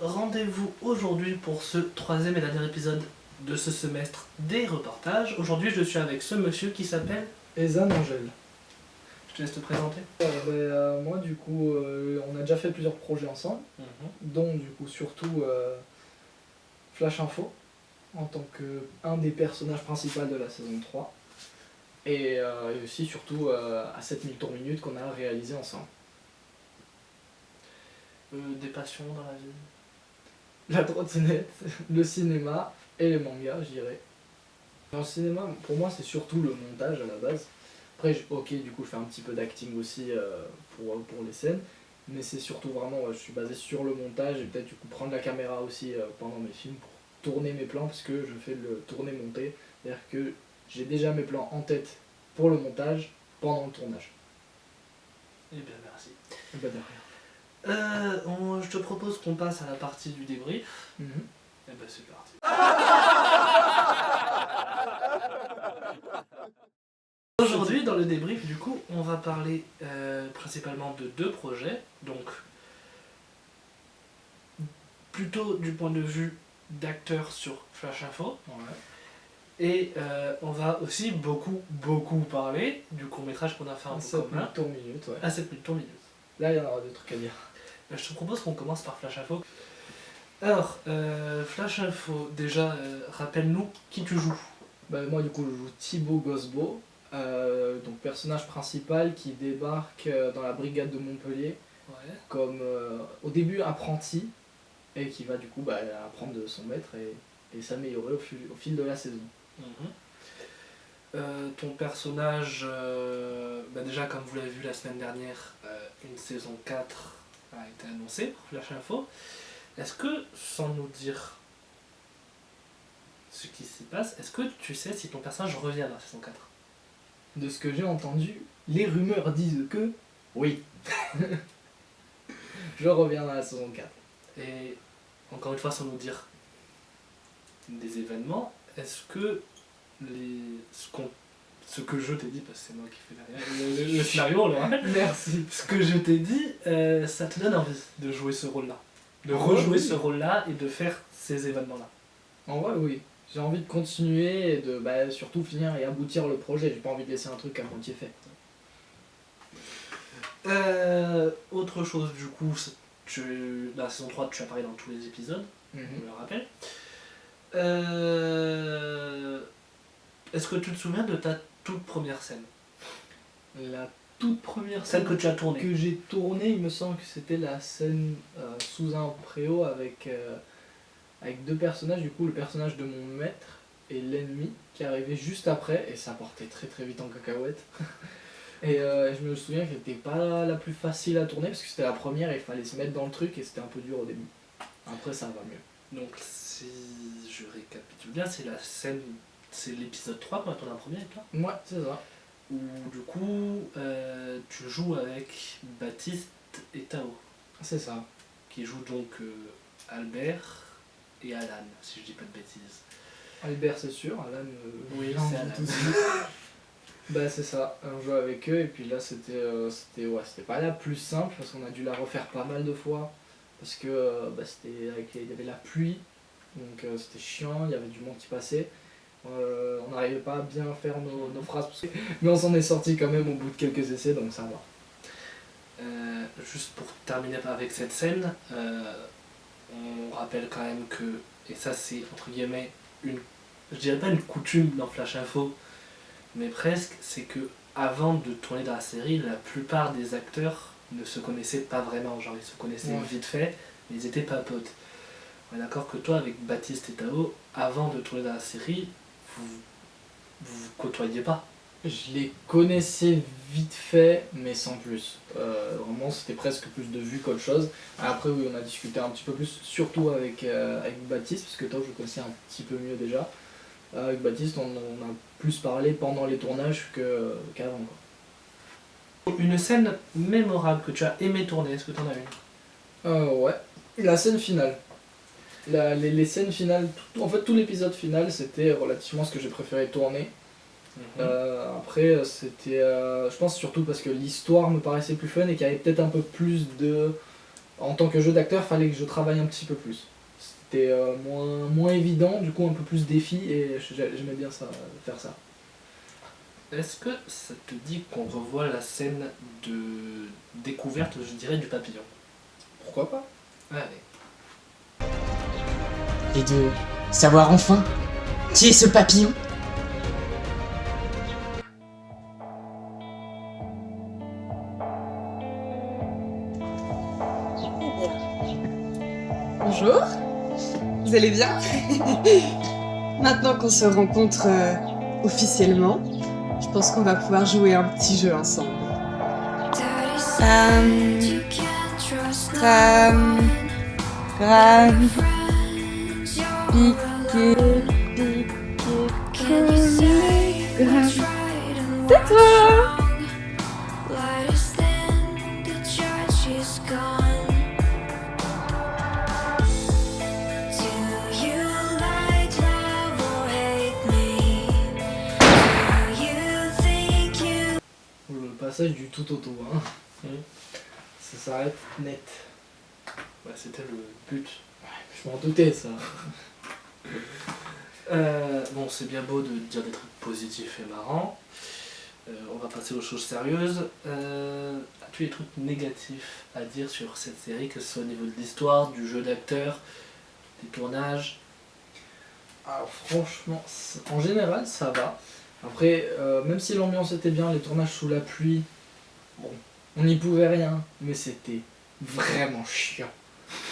rendez-vous aujourd'hui pour ce troisième et dernier épisode de ce semestre des reportages. Aujourd'hui, je suis avec ce monsieur qui s'appelle Ezan Angèle. Je te laisse te présenter. Moi, du coup, on a déjà fait plusieurs projets ensemble, dont du coup surtout Flash Info, en tant qu'un des personnages principaux de la saison 3, et aussi surtout à 7000 tours minutes qu'on a réalisé ensemble. Des passions dans la vie. La trottinette, le cinéma et les mangas, je dirais. Dans le cinéma, pour moi, c'est surtout le montage à la base. Après, du coup, je fais un petit peu d'acting aussi pour les scènes, mais c'est surtout vraiment, je suis basé sur le montage et peut-être du coup prendre la caméra aussi pendant mes films pour tourner mes plans, parce que je fais le tourner-monter, c'est-à-dire que j'ai déjà mes plans en tête pour le montage pendant le tournage. Eh bien, merci. Et bah de rien. Je te propose qu'on passe à la partie du débrief. Mhm. Eh ben, c'est parti. Aujourd'hui, dans le débrief, du coup, on va parler principalement de deux projets. Donc, plutôt du point de vue d'acteur sur Flash Info. Ouais. Et on va aussi beaucoup parler du court-métrage qu'on a fait un peu commun. 7000 tours minutes, ouais. À 7000 tours minutes. Là, il y en aura des trucs à dire. Je te propose qu'on commence par Flash Info. Alors, Flash Info, déjà, rappelle-nous qui tu joues. Moi, du coup, je joue Thibaut Gosbo, donc personnage principal qui débarque dans la brigade de Montpellier Ouais. comme au début apprenti et qui va du coup apprendre de son maître et s'améliorer au fil de la saison. Ton personnage, déjà comme vous l'avez vu la semaine dernière, une saison 4 a été annoncée pour Flash Info. Est-ce que, sans nous dire ce qui s'y passe, est-ce que tu sais si ton personnage revient dans la saison 4 ? De ce que j'ai entendu, les rumeurs disent que oui. Je reviens dans la saison 4. Et encore une fois, sans nous dire des événements, est-ce que ce que je t'ai dit, parce que c'est moi qui fais derrière le scénario, on le rappelle, Merci. ce que je t'ai dit, ça te donne envie de jouer ce rôle-là, de rejouer ce rôle-là et de faire ces événements-là. En vrai, oui. J'ai envie de continuer et de surtout finir et aboutir le projet. J'ai pas envie de laisser un truc à moitié fait. Autre chose, du coup, la saison 3, tu apparais dans tous les épisodes, je le rappelle. Est-ce que tu te souviens de ta toute première scène ? La toute première Celle scène que tu as tournée. que j'ai tournée, il me semble que c'était la scène sous un préau avec deux personnages, du coup le personnage de mon maître et l'ennemi qui arrivait juste après, et ça partait très très vite en cacahuète. Et je me souviens qu'elle n'était pas la plus facile à tourner parce que c'était la première et il fallait se mettre dans le truc et c'était un peu dur au début. Après ça va mieux. Donc si je récapitule bien, c'est l'épisode 3 qu'on a tourné en premier avec toi, Ouais, c'est ça. où du coup tu joues avec Baptiste et Tao, C'est ça. qui jouent donc Albert et Alan, si je dis pas de bêtises. Albert c'est sûr, Alan Oui, j'en c'est doute Alan. aussi. C'est ça, on jouait avec eux et puis là c'était pas la plus simple parce qu'on a dû la refaire pas mal de fois parce que il y avait la pluie, donc c'était chiant, il y avait du monde qui passait. On n'arrivait pas à bien faire nos phrases, mais on s'en est sorti quand même au bout de quelques essais, donc ça va. Juste pour terminer avec cette scène, on rappelle quand même que, et ça c'est entre guillemets je dirais pas une coutume dans Flash Info, mais presque, c'est que avant de tourner dans la série, la plupart des acteurs ne se connaissaient pas vraiment, genre ils se connaissaient vite fait, mais ils étaient pas potes. On est d'accord que toi avec Baptiste et Tao, avant de tourner dans la série, vous côtoyiez pas. Je les connaissais vite fait, mais sans plus. Vraiment, c'était presque plus de vue qu'autre chose. Après, oui, on a discuté un petit peu plus, surtout avec Baptiste, parce que toi, je le connaissais un petit peu mieux déjà. Avec Baptiste, on a plus parlé pendant les tournages qu'avant. Une scène mémorable que tu as aimé tourner, est-ce que tu en as une ? Ouais. La scène finale. Les scènes finales, en fait, tout l'épisode final, c'était relativement ce que j'ai préféré tourner. Après c'était je pense surtout parce que l'histoire me paraissait plus fun et qu'il y avait peut-être un peu plus de En tant que jeu d'acteur, fallait que je travaille un petit peu plus. C'était moins évident, du coup un peu plus défi, et j'aimais bien ça, faire ça. Est-ce que ça te dit qu'on revoit la scène de découverte, je dirais, du papillon? Pourquoi pas? Allez. Et de savoir enfin qui est ce papillon. Bonjour, vous allez bien? Maintenant qu'on se rencontre officiellement, je pense qu'on va pouvoir jouer un petit jeu ensemble. Ram, piqué, collé, c'est toi! Le passage du tout auto, hein. Ça s'arrête net. Ouais, c'était le but. Je m'en doutais, ça. Bon, c'est bien beau de dire des trucs positifs et marrants. On va passer aux choses sérieuses. As-tu des trucs négatifs à dire sur cette série, que ce soit au niveau de l'histoire, du jeu d'acteur, des tournages? Alors franchement, en général, ça va. Après, même si l'ambiance était bien, les tournages sous la pluie, bon, on n'y pouvait rien, mais c'était vraiment chiant.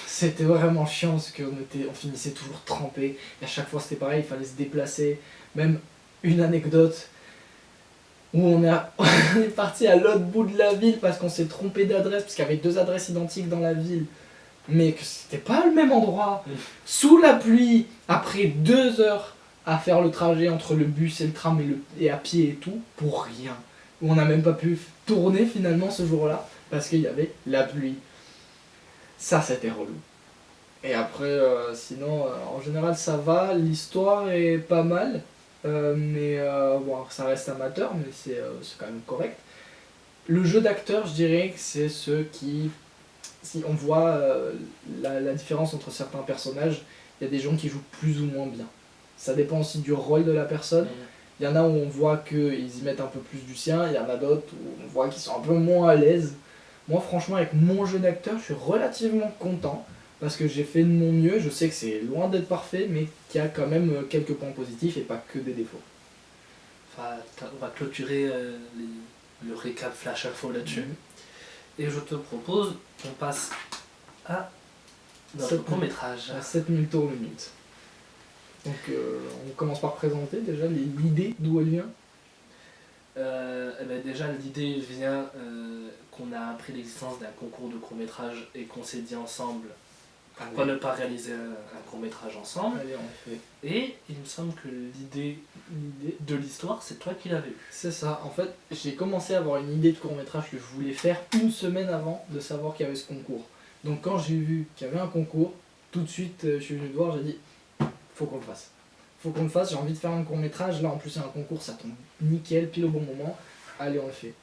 C'était vraiment chiant parce on finissait toujours trempé, et à chaque fois c'était pareil, il fallait se déplacer. Même une anecdote où on est parti à l'autre bout de la ville parce qu'on s'est trompé d'adresse, parce qu'il y avait 2 adresses identiques dans la ville, mais que c'était pas le même endroit, sous la pluie, après 2 heures à faire le trajet entre le bus et le tram et à pied et tout, pour rien. Où on n'a même pas pu tourner finalement ce jour-là, parce qu'il y avait la pluie. Ça, c'était relou. Et après, sinon, en général, ça va, l'histoire est pas mal, mais bon, ça reste amateur, mais c'est quand même correct. Le jeu d'acteur, je dirais que c'est ceux qui... Si on voit la différence entre certains personnages, il y a des gens qui jouent plus ou moins bien. Ça dépend aussi du rôle de la personne. Il y en a où on voit qu'ils y mettent un peu plus du sien, il y en a d'autres où on voit qu'ils sont un peu moins à l'aise. Moi franchement avec mon jeu d'acteur, je suis relativement content parce que j'ai fait de mon mieux. Je sais que c'est loin d'être parfait, mais qu'il y a quand même quelques points positifs et pas que des défauts. Enfin, on va clôturer le récap Flash Info là-dessus. Et je te propose qu'on passe à notre court-métrage. À 7000 tours minute. Donc on commence par présenter déjà l'idée, d'où elle vient. Eh ben déjà l'idée vient qu'on a appris l'existence d'un concours de court-métrage et qu'on s'est dit ensemble pourquoi ne pas réaliser un court-métrage ensemble. Allez, on fait. Et il me semble que l'idée de l'histoire, c'est toi qui l'avais eue. C'est ça, en fait j'ai commencé à avoir une idée de court-métrage que je voulais faire une semaine avant de savoir qu'il y avait ce concours. Donc quand j'ai vu qu'il y avait un concours, tout de suite je suis venu te voir, j'ai dit faut qu'on le fasse. Faut qu'on le fasse, j'ai envie de faire un court-métrage, là en plus c'est un concours, ça tombe nickel, pile au bon moment, allez on le fait.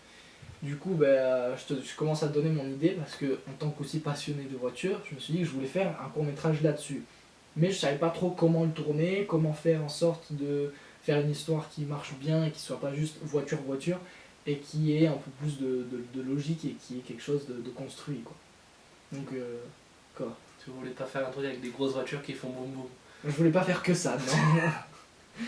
Du coup je commence à te donner mon idée parce que en tant qu'aussi passionné de voiture, je me suis dit que je voulais faire un court-métrage là-dessus. Mais je savais pas trop comment le tourner, comment faire en sorte de faire une histoire qui marche bien et qui soit pas juste voiture et qui ait un peu plus de logique et qui ait quelque chose de construit quoi. Donc quoi. Tu voulais pas faire un truc avec des grosses voitures qui font boum boum. Je voulais pas faire que ça, non.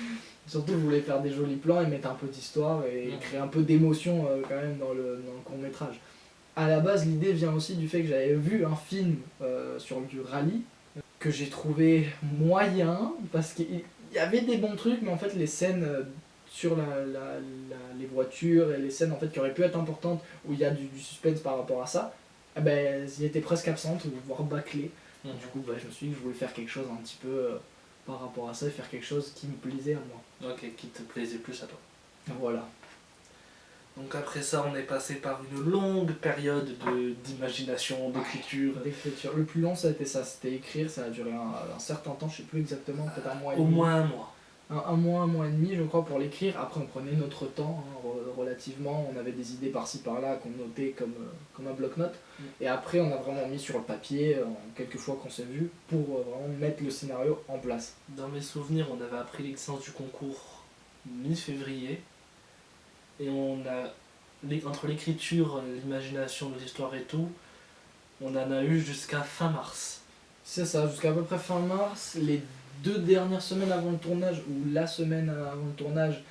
Surtout je voulais faire des jolis plans et mettre un peu d'histoire et créer un peu d'émotion quand même dans le court-métrage. À la base l'idée vient aussi du fait que j'avais vu un film sur du rallye que j'ai trouvé moyen parce qu'il y avait des bons trucs, mais en fait les scènes sur les voitures et les scènes en fait qui auraient pu être importantes où il y a du suspense par rapport à ça, elles y étaient presque absentes, voire bâclées. Du coup je me suis dit que je voulais faire quelque chose un petit peu par rapport à ça et faire quelque chose qui me plaisait à moi. Ok, qui te plaisait plus à toi. Voilà. Donc après ça, on est passé par une longue période d'imagination, d'écriture. D'écriture. Le plus long ça a été ça, c'était écrire, ça a duré un certain temps, je sais plus exactement, peut-être un mois et Au demi. moins un mois. Un mois et demi je crois pour l'écrire, après on prenait notre temps, relativement, on avait des idées par-ci par-là qu'on notait comme un bloc-notes. Et après, on a vraiment mis sur le papier, en quelques fois qu'on s'est vu, pour vraiment mettre le scénario en place. Dans mes souvenirs, on avait appris l'existence du concours mi-février. Et entre l'écriture, l'imagination, nos histoires et tout, on en a eu jusqu'à fin mars. C'est ça, jusqu'à peu près fin mars. Les 2 dernières semaines avant le tournage, ou la semaine avant le tournage,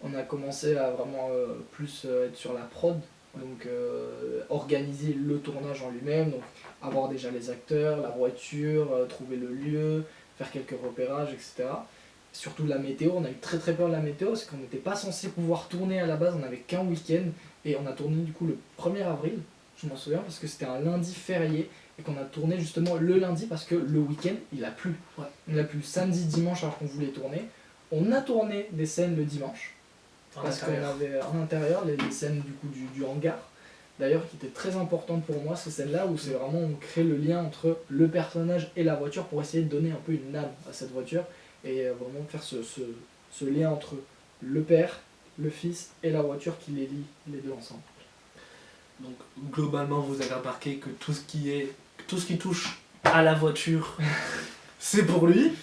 on a commencé à vraiment plus être sur la prod. Donc organiser le tournage en lui-même, donc avoir déjà les acteurs, la voiture, trouver le lieu, faire quelques repérages, etc. Surtout la météo, on a eu très peur de la météo parce qu'on n'était pas censé pouvoir tourner à la base, on n'avait qu'un week-end et on a tourné du coup le 1er avril, je m'en souviens parce que c'était un lundi férié et qu'on a tourné justement le lundi parce que le week-end il a plu. Ouais. Il a plu samedi, dimanche alors qu'on voulait tourner. On a tourné des scènes le dimanche parce qu'on avait en intérieur les scènes du coup du hangar. D'ailleurs, qui était très importante pour moi, ces scènes-là où c'est vraiment on crée le lien entre le personnage et la voiture pour essayer de donner un peu une âme à cette voiture et vraiment faire ce lien entre le père, le fils et la voiture qui les lie les deux ensemble. Donc globalement, vous avez remarqué que tout ce qui touche à la voiture, c'est pour lui,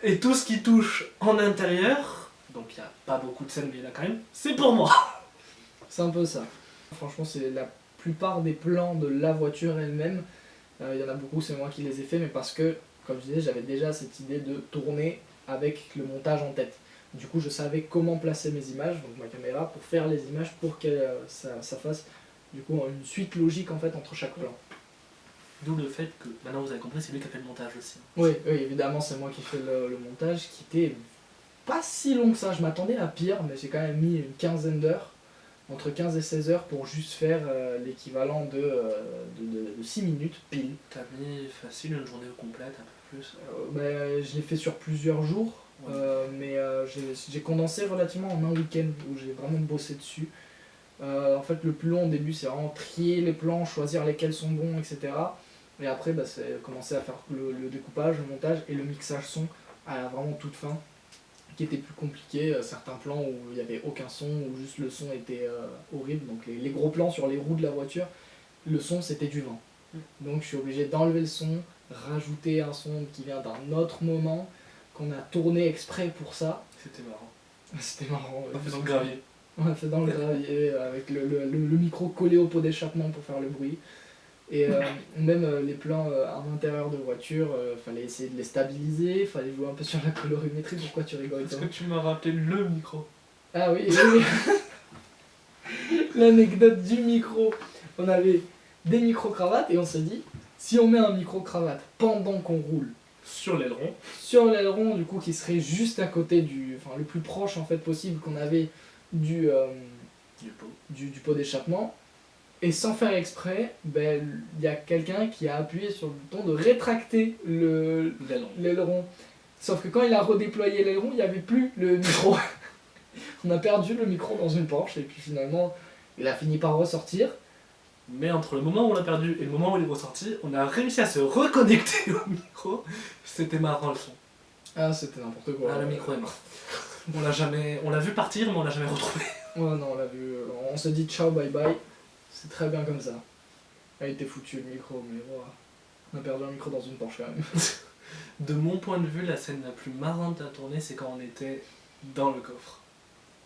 et tout ce qui touche en intérieur, donc il n'y a pas beaucoup de scènes, mais il y en a quand même, c'est pour moi. C'est un peu ça. Franchement, c'est la plupart des plans de la voiture elle-même. Il y en a beaucoup, c'est moi qui les ai fait, mais parce que, comme je disais, j'avais déjà cette idée de tourner avec le montage en tête. Du coup, je savais comment placer mes images, donc ma caméra, pour faire les images pour que ça fasse du coup une suite logique en fait entre chaque plan. D'où le fait que, maintenant vous avez compris, c'est lui qui a fait le montage aussi. Oui, évidemment, c'est moi qui fais le montage, qui était pas si long que ça. Je m'attendais à pire, mais j'ai quand même mis une quinzaine d'heures, entre 15 et 16 heures, pour juste faire l'équivalent de 6 minutes pile. T'as mis facile une journée complète, un peu plus. Je l'ai fait sur plusieurs jours, Ouais. mais j'ai condensé relativement en un week-end où j'ai vraiment bossé dessus. En fait, le plus long au début, c'est vraiment trier les plans, choisir lesquels sont bons, etc. Et après, c'est commencer à faire le découpage, le montage et le mixage son à la vraiment toute fin, qui était plus compliqué. Certains plans où il n'y avait aucun son, où juste le son était horrible. Donc les gros plans sur les roues de la voiture, le son c'était du vent. Donc je suis obligé d'enlever le son, rajouter un son qui vient d'un autre moment, qu'on a tourné exprès pour ça. C'était marrant. C'était marrant. On a fait dans le gravier. On a fait dans le gravier avec le micro collé au pot d'échappement pour faire le bruit. Et même les plans à l'intérieur de voiture, fallait essayer de les stabiliser, fallait jouer un peu sur la colorimétrie. Pourquoi tu rigoles? Est-ce que tu m'as rappelé le micro? Ah oui. L'anecdote du micro. On avait des micro-cravates et on s'est dit, si on met un micro-cravate pendant qu'on roule Sur l'aileron. sur l'aileron, du coup, qui serait juste à côté le plus proche en fait possible qu'on avait du pot d'échappement, et sans faire exprès, il y a quelqu'un qui a appuyé sur le bouton de rétracter l'aileron. Sauf que quand il a redéployé l'aileron, il n'y avait plus le micro. On a perdu le micro dans une Porsche, et puis finalement, il a fini par ressortir. Mais entre le moment où on l'a perdu et le moment où il est ressorti, on a réussi à se reconnecter au micro. C'était marrant le son. Ah, c'était n'importe quoi. Ah, le micro est mort. On l'a vu partir, mais on l'a jamais retrouvé. Ouais, non, on l'a vu. On s'est dit ciao, bye bye. C'est très bien comme ça. Il était foutu le micro, mais voilà. On a perdu un micro dans une Porsche quand même. De mon point de vue, la scène la plus marrante à tourner, c'est quand on était dans le coffre.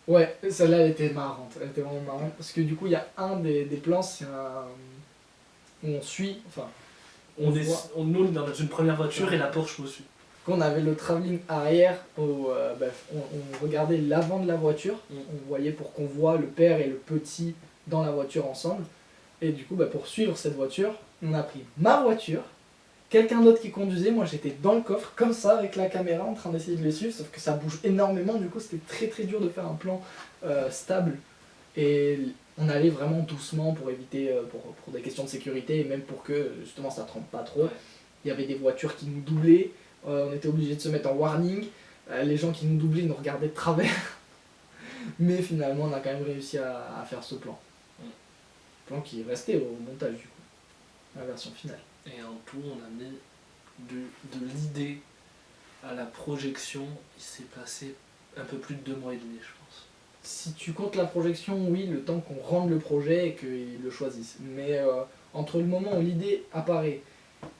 Ouais, celle-là elle était marrante. Elle était vraiment marrante. Parce que du coup, il y a un des plans, c'est où on suit. Enfin, Nous, on est dans une première voiture et la Porsche nous suit. qu'on avait le travelling arrière, où on regardait l'avant de la voiture, on voyait pour qu'on voit le père et le petit dans la voiture ensemble, et du coup pour suivre cette voiture, on a pris ma voiture, quelqu'un d'autre qui conduisait, moi j'étais dans le coffre, comme ça, avec la caméra, en train d'essayer de les suivre, sauf que ça bouge énormément, du coup c'était très dur de faire un plan stable, et on allait vraiment doucement pour éviter, pour des questions de sécurité, et même pour que justement ça trempe pas trop. Il y avait des voitures qui nous doublaient, on était obligé de se mettre en warning, les gens qui nous doublaient nous regardaient de travers, mais finalement on a quand même réussi à faire ce plan. Plan qui est resté au montage du coup, la version finale. Et en tout, on a mis de l'idée à la projection, il s'est passé un peu plus de 2 mois et demi, je pense. si tu comptes la projection, oui, le temps qu'on rende le projet et qu'ils le choisissent. Mais entre le moment où l'idée apparaît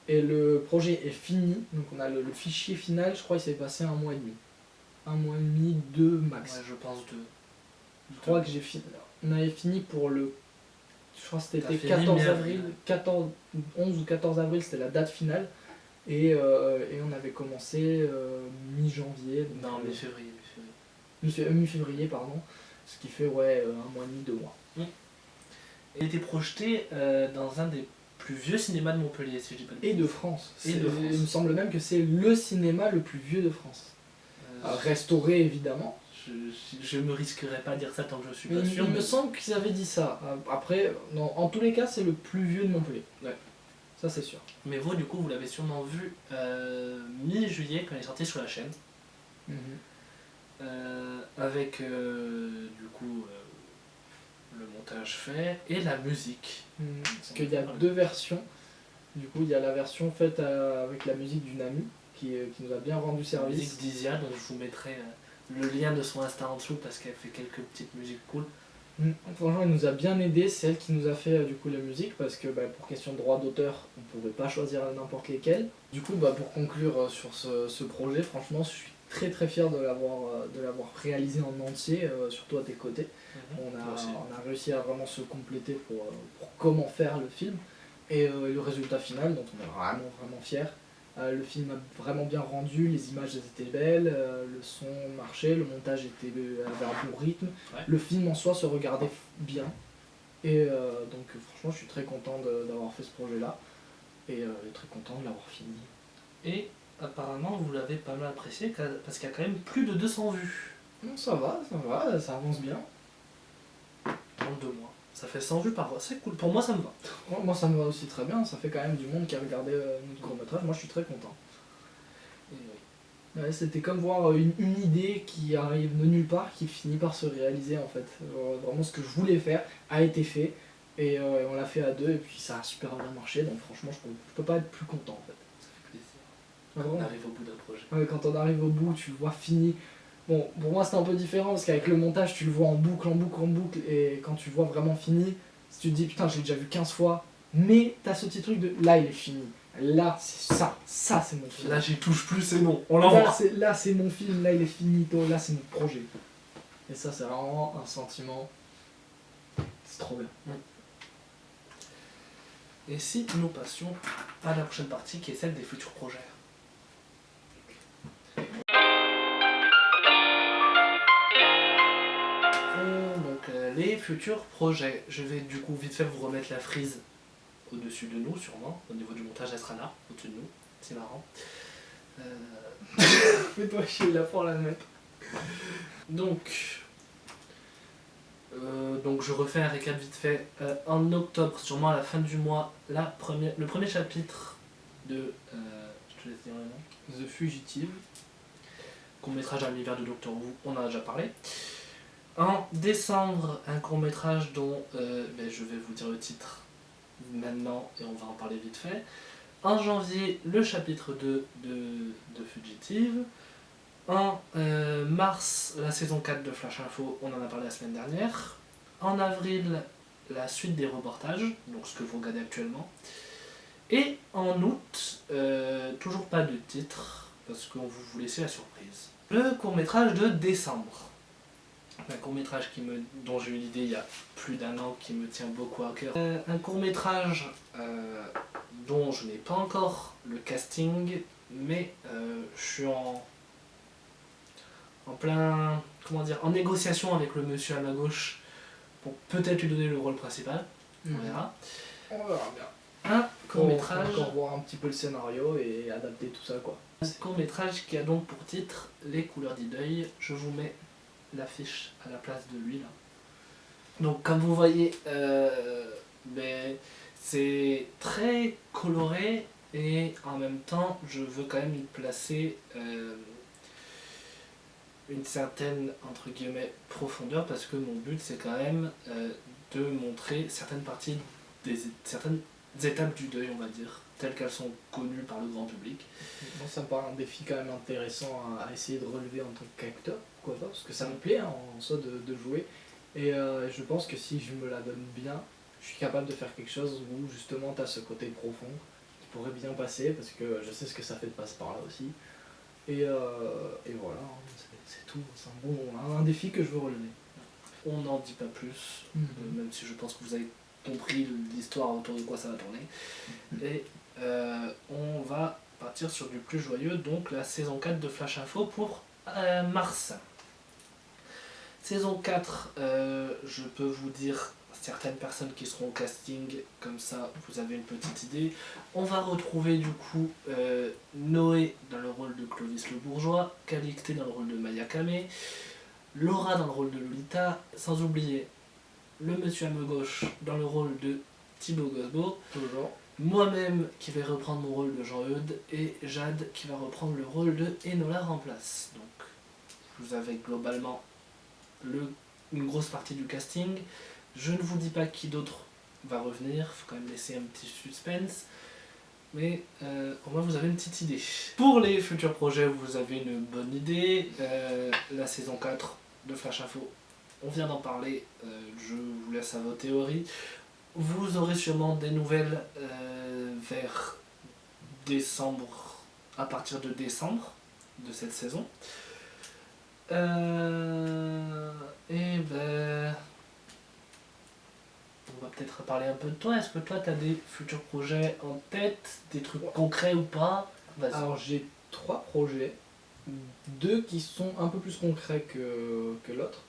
et le projet est fini, donc on a le fichier final, je crois qu'il s'est passé 1 mois et demi. 1 mois et demi, 2 max. Ouais, je pense deux. Je crois que on avait fini pour le... Je crois que T'as c'était fini 14 mi-avril. avril, 11 ou 14 avril, c'était la date finale. Et on avait commencé mi-janvier. donc, Non, mais février. mi-février, pardon. Ce qui fait, ouais, 1 mois et demi, 2 mois. Il était projeté dans un des plus vieux cinémas de Montpellier, si je dis pas de Et bêtises. de France. Et de France. Il me semble même que c'est le cinéma le plus vieux de France. Restauré, évidemment. Je me risquerais pas à dire ça tant que je suis Mais pas sûr. il me mais- semble qu'ils avaient dit ça. Après, non, en tous les cas, c'est le plus vieux de Montpellier. Ouais. Ça, c'est sûr. Mais vous, du coup, vous l'avez sûrement vu mi-juillet quand il est sorti sur la chaîne. Avec du coup le montage fait et la musique. Parce qu'il y a 2 versions. Du coup, il y a la version faite avec la musique du Namu, qui nous a bien rendu La service. musique d'Isia, donc je vous mettrai le lien de son Insta en dessous parce qu'elle fait quelques petites musiques cool. Franchement, elle nous a bien aidé. C'est elle qui nous a fait du coup la musique parce que pour question de droit d'auteur, on pouvait pas choisir n'importe lesquels. Du coup, pour conclure sur ce projet, franchement, je suis très très fier de l'avoir réalisé en entier, surtout à tes côtés. On Moi aussi. a réussi à vraiment se compléter pour comment faire le film. Et le résultat final, dont on est vraiment vraiment fier. Le film a vraiment bien rendu, les images elles étaient belles, le son marchait, le montage avait un bon rythme. Ouais. Le film en soi se regardait bien. Et donc franchement, je suis très content d'avoir fait ce projet-là. Et très content de l'avoir fini. Et apparemment, vous l'avez pas mal apprécié parce qu'il y a quand même plus de 200 vues Non, ça va, ça avance bien. en 2 mois. Ça fait 100 vues par mois, c'est cool. Pour moi, ça me va. Moi, ça me va aussi très bien, ça fait quand même du monde qui a regardé notre court-métrage. Moi, je suis très content. Et oui. Ouais, c'était comme voir une idée qui arrive de nulle part, qui finit par se réaliser en fait. Vraiment, ce que je voulais faire a été fait. Et on l'a fait à 2, et puis ça a super bien marché. Donc franchement, je peux pas être plus content en fait. Ça fait plaisir. Ouais, On vraiment. arrive au bout d'un projet. Ouais, quand on arrive au bout, tu le vois fini. Bon, pour moi c'était un peu différent parce qu'avec le montage, tu le vois en boucle, en boucle, en boucle, et quand tu le vois vraiment fini, si tu te dis putain, je l'ai déjà vu 15 fois, mais t'as ce petit truc de là, il est fini. Là, c'est ça c'est mon film. Là, j'y touche plus, c'est bon. On l'envoie. Là, c'est mon film, là, il est finito, là, c'est mon projet. Et ça, c'est vraiment un sentiment. C'est trop bien. Et si nous passions à la prochaine partie qui est celle des futurs projets. Donc les futurs projets. Je vais du coup vite fait vous remettre la frise au-dessus de nous sûrement. Au niveau du montage, elle sera là, au-dessus de nous. C'est marrant. Fais-toi chier là pour la mettre. Donc je refais un récap vite fait. En octobre, sûrement à la fin du mois, le premier chapitre de... je te laisse dire le nom. The Fugitive. Court-métrage à l'univers de Doctor Who, on en a déjà parlé. En décembre, un court-métrage dont je vais vous dire le titre maintenant et on va en parler vite fait. En janvier, le chapitre 2 de Fugitive. En mars, la saison 4 de Flash Info, on en a parlé la semaine dernière. En avril, la suite des reportages, donc ce que vous regardez actuellement. Et en août, toujours pas de titre, parce qu'on vous laisser la surprise. Le court-métrage de décembre. Un court-métrage dont j'ai eu l'idée il y a plus d'1 an, qui me tient beaucoup à cœur. Un court-métrage dont je n'ai pas encore le casting, mais je suis en plein, en négociation avec le monsieur à ma gauche pour peut-être lui donner le rôle principal. On verra. On verra bien. Un court-métrage. Faut encore voir un petit peu le scénario et adapter tout ça quoi. Un court-métrage qui a donc pour titre Les couleurs d'Ideuil. Je vous mets l'affiche à la place de lui là. Donc comme vous voyez, c'est très coloré et en même temps je veux quand même y placer une certaine entre guillemets profondeur parce que mon but c'est quand même de montrer certaines parties certaines étapes du deuil, on va dire, telles qu'elles sont connues par le grand public. Moi, ça me paraît un défi quand même intéressant à essayer de relever en tant qu'acteur, pourquoi pas, parce que ça me plaît hein, en soi de jouer. Et je pense que si je me la donne bien, je suis capable de faire quelque chose où justement tu as ce côté profond qui pourrait bien passer, parce que je sais ce que ça fait de passer par là aussi. Et voilà, hein, c'est tout. C'est un défi que je veux relever. On n'en dit pas plus, même si je pense que vous avez compris l'histoire autour de quoi ça va tourner. Et on va partir sur du plus joyeux, donc la saison 4 de Flash Info pour mars. Saison 4, je peux vous dire certaines personnes qui seront au casting, comme ça vous avez une petite idée. On va retrouver du coup Noé dans le rôle de Clovis le Bourgeois, Calixte dans le rôle de Maya Kame, Laura dans le rôle de Lolita, sans oublier le monsieur à ma gauche dans le rôle de Thibaut Gosbo, Toujours. moi-même qui vais reprendre mon rôle de Jean-Eudes et Jade qui va reprendre le rôle de Enola Remplace. Donc vous avez globalement une grosse partie du casting. Je ne vous dis pas qui d'autre va revenir, il faut quand même laisser un petit suspense, mais au moins vous avez une petite idée. Pour les futurs projets, vous avez une bonne idée. La saison 4 de Flash Info, on vient d'en parler, je vous laisse à vos théories. Vous aurez sûrement des nouvelles vers décembre, à partir de décembre de cette saison. Et ben, on va peut-être parler un peu de toi. Est-ce que toi tu as des futurs projets en tête, des trucs concrets ou pas? Vas-y. Alors j'ai 3 projets, 2 qui sont un peu plus concrets que l'autre.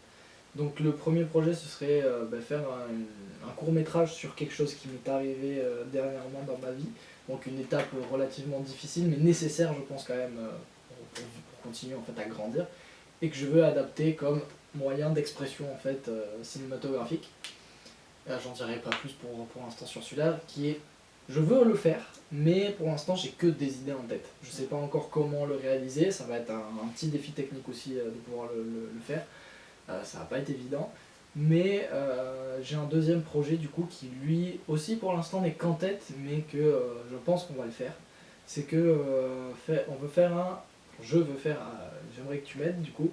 Donc le premier projet ce serait faire un court métrage sur quelque chose qui m'est arrivé dernièrement dans ma vie. Donc une étape relativement difficile mais nécessaire je pense quand même pour continuer en fait à grandir. Et que je veux adapter comme moyen d'expression en fait cinématographique. J'en dirai pas plus pour l'instant sur celui-là, qui est... Je veux le faire, mais pour l'instant j'ai que des idées en tête. Je sais pas encore comment le réaliser, ça va être un petit défi technique aussi de pouvoir le faire. Ça va pas être évident, mais j'ai un deuxième projet du coup qui lui aussi pour l'instant n'est qu'en tête, mais que je pense qu'on va le faire. C'est que j'aimerais que tu m'aides du coup,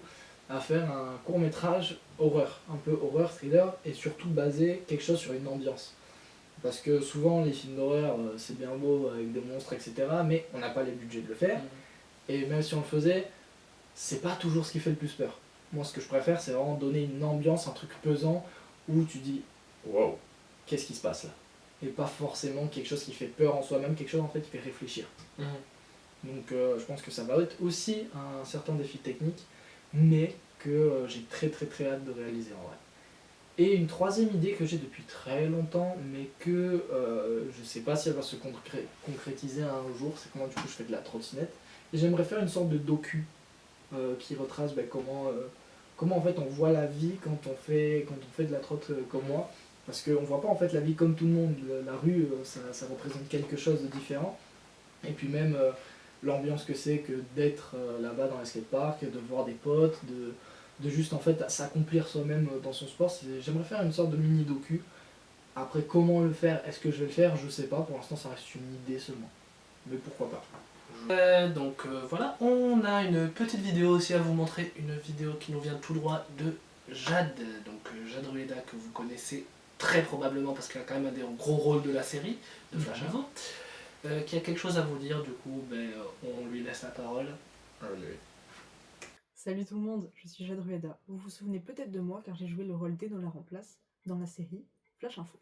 à faire un court métrage horreur, un peu horreur, thriller, et surtout basé quelque chose sur une ambiance. Parce que souvent les films d'horreur c'est bien beau avec des monstres etc, mais on n'a pas les budgets de le faire, et même si on le faisait, c'est pas toujours ce qui fait le plus peur. Moi ce que je préfère c'est vraiment donner une ambiance, un truc pesant, où tu dis wow, qu'est-ce qui se passe là? Et pas forcément quelque chose qui fait peur en soi-même, quelque chose en fait qui fait réfléchir. Donc je pense que ça va être aussi un certain défi technique, mais que j'ai très très très hâte de réaliser en vrai. Et une troisième idée que j'ai depuis très longtemps, mais que je sais pas si elle va se concrétiser un jour, c'est comment du coup je fais de la trottinette. Et j'aimerais faire une sorte de docu qui retrace comment en fait on voit la vie quand on fait de la trotte comme moi. Parce qu'on voit pas en fait la vie comme tout le monde, la rue ça représente quelque chose de différent. Et puis même l'ambiance que c'est que d'être là-bas dans les skateparks, de voir des potes, de juste en fait s'accomplir soi-même dans son sport. J'aimerais faire une sorte de mini docu. Après comment le faire, est-ce que je vais le faire, je sais pas, pour l'instant ça reste une idée seulement. Mais pourquoi pas. Voilà, on a une petite vidéo aussi à vous montrer, une vidéo qui nous vient tout droit de Jade, donc Jade Rueda que vous connaissez très probablement parce qu'elle a quand même un des gros rôles de la série de Flash Info. Qui a quelque chose à vous dire, du coup on lui laisse la parole. Allez. Salut tout le monde, je suis Jade Rueda. Vous vous souvenez peut-être de moi car j'ai joué le rôle d'Enola Remplace dans la série Flash Info.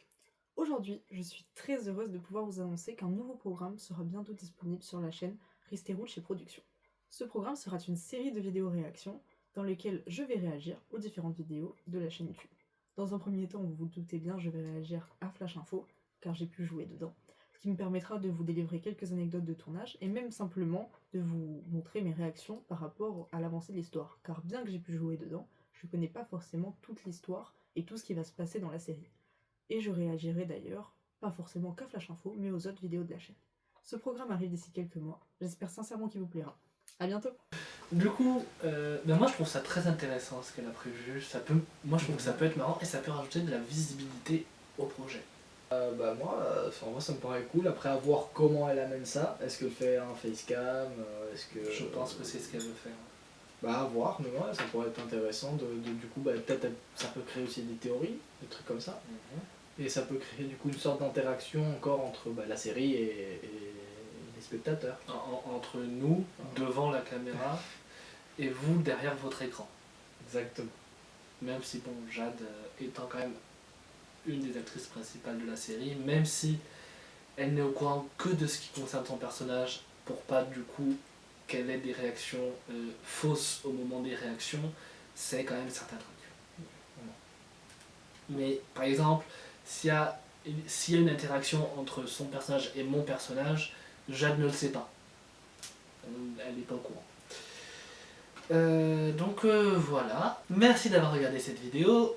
Aujourd'hui, je suis très heureuse de pouvoir vous annoncer qu'un nouveau programme sera bientôt disponible sur la chaîne Risterouche et Productions. Ce programme sera une série de vidéos réactions dans lesquelles je vais réagir aux différentes vidéos de la chaîne YouTube. Dans un premier temps, vous vous doutez bien, je vais réagir à Flash Info car j'ai pu jouer dedans. Ce qui me permettra de vous délivrer quelques anecdotes de tournage et même simplement de vous montrer mes réactions par rapport à l'avancée de l'histoire. Car bien que j'ai pu jouer dedans, je ne connais pas forcément toute l'histoire et tout ce qui va se passer dans la série. Et je réagirai d'ailleurs, pas forcément qu'à Flash Info, mais aux autres vidéos de la chaîne. Ce programme arrive d'ici quelques mois, j'espère sincèrement qu'il vous plaira. A bientôt. Du coup, moi je trouve ça très intéressant ce qu'elle a prévu, moi je trouve que ça peut être marrant et ça peut rajouter de la visibilité au projet. Bah moi, enfin, moi ça me paraît cool. Après à voir comment elle amène ça. Est-ce qu'elle fait un facecam, est-ce que... Je pense que c'est ce qu'elle veut faire. Bah à voir, mais ouais, ça pourrait être intéressant du coup, bah, peut-être ça peut créer aussi des théories, des trucs comme ça. Et ça peut créer du coup une sorte d'interaction encore entre la série et les spectateurs. Entre nous, devant la caméra, et vous, derrière votre écran. Exactement. Même si, bon, Jade étant quand même une des actrices principales de la série, même si elle n'est au courant que de ce qui concerne son personnage, pour pas du coup qu'elle ait des réactions fausses au moment des réactions, c'est quand même certains trucs. Mais par exemple, s'il y a une interaction entre son personnage et mon personnage, Jade ne le sait pas. Elle n'est pas au courant. Donc voilà, merci d'avoir regardé cette vidéo,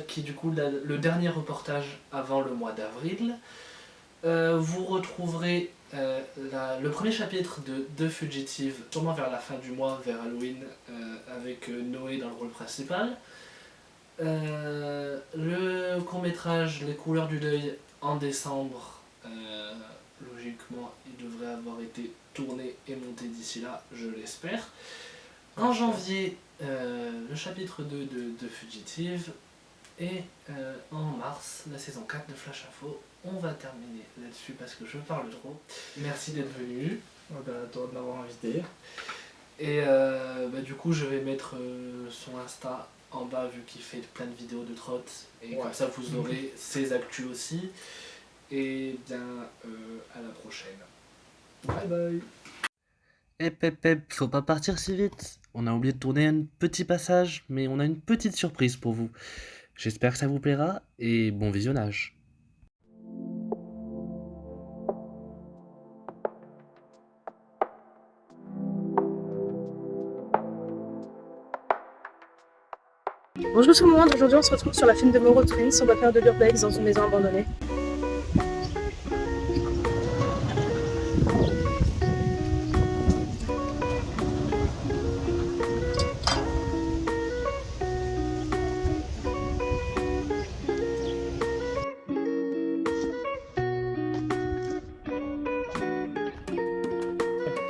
qui est du coup le dernier reportage avant le mois d'avril. Vous retrouverez le premier chapitre de The Fugitive, sûrement vers la fin du mois, vers Halloween, avec Noé dans le rôle principal. Le court-métrage Les couleurs du deuil en décembre, logiquement il devrait avoir été tourné et monté d'ici là, je l'espère. En janvier, le chapitre 2 de Fugitive, et en mars, la saison 4 de Flash Info. On va terminer là-dessus parce que je parle trop. Merci d'être venu. À toi de m'avoir invité. Et du coup, je vais mettre son Insta en bas vu qu'il fait plein de vidéos de trotte. Et comme ça, vous aurez ses actus aussi. Et bien, à la prochaine. Bye bye. Faut pas partir si vite. On a oublié de tourner un petit passage, mais on a une petite surprise pour vous. J'espère que ça vous plaira et bon visionnage. Bonjour tout le monde, aujourd'hui on se retrouve sur la film de Moreau Twins, on va faire de l'urbex dans une maison abandonnée.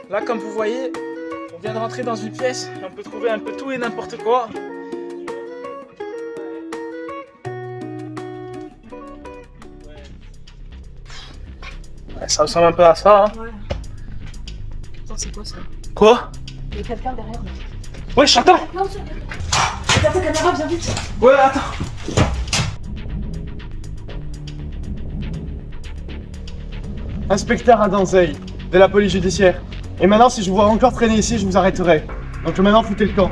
Là, comme vous voyez, on vient de rentrer dans une pièce, on peut trouver un peu tout et n'importe quoi. Ouais, ça ressemble un peu à ça, hein. Ouais. Attends, c'est quoi ça? Quoi? Il y a quelqu'un derrière. Ouais, j'entends. Non, regarde ta caméra, viens vite. Ouais, attends. Inspecteur Adanzeil, de la police judiciaire. Et maintenant, si je vous vois encore traîner ici, je vous arrêterai. Donc maintenant, foutez le camp.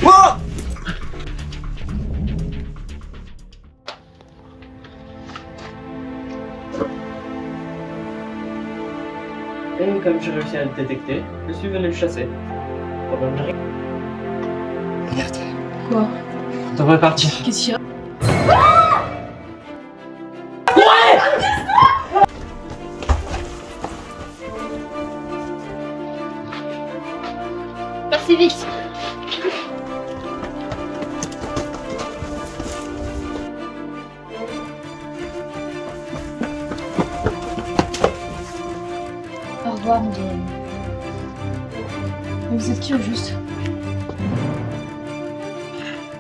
Wow! Et comme j'ai réussi à le détecter, je suis venu le chasser. Problème de rien. Merde. Quoi? On devrait partir. Qu'est-ce qu'il y a? Merci vite. Au revoir, Miguel. Mais vous êtes qui au juste?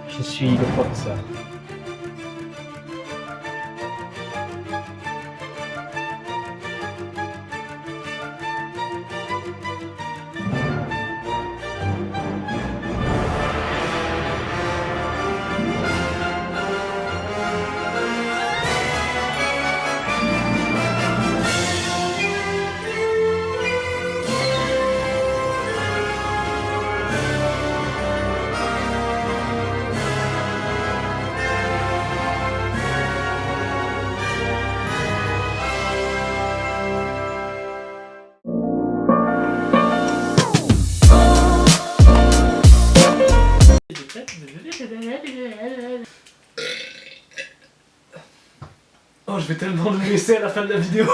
Je suis le professeur. Oh, je vais tellement le laisser à la fin de la vidéo.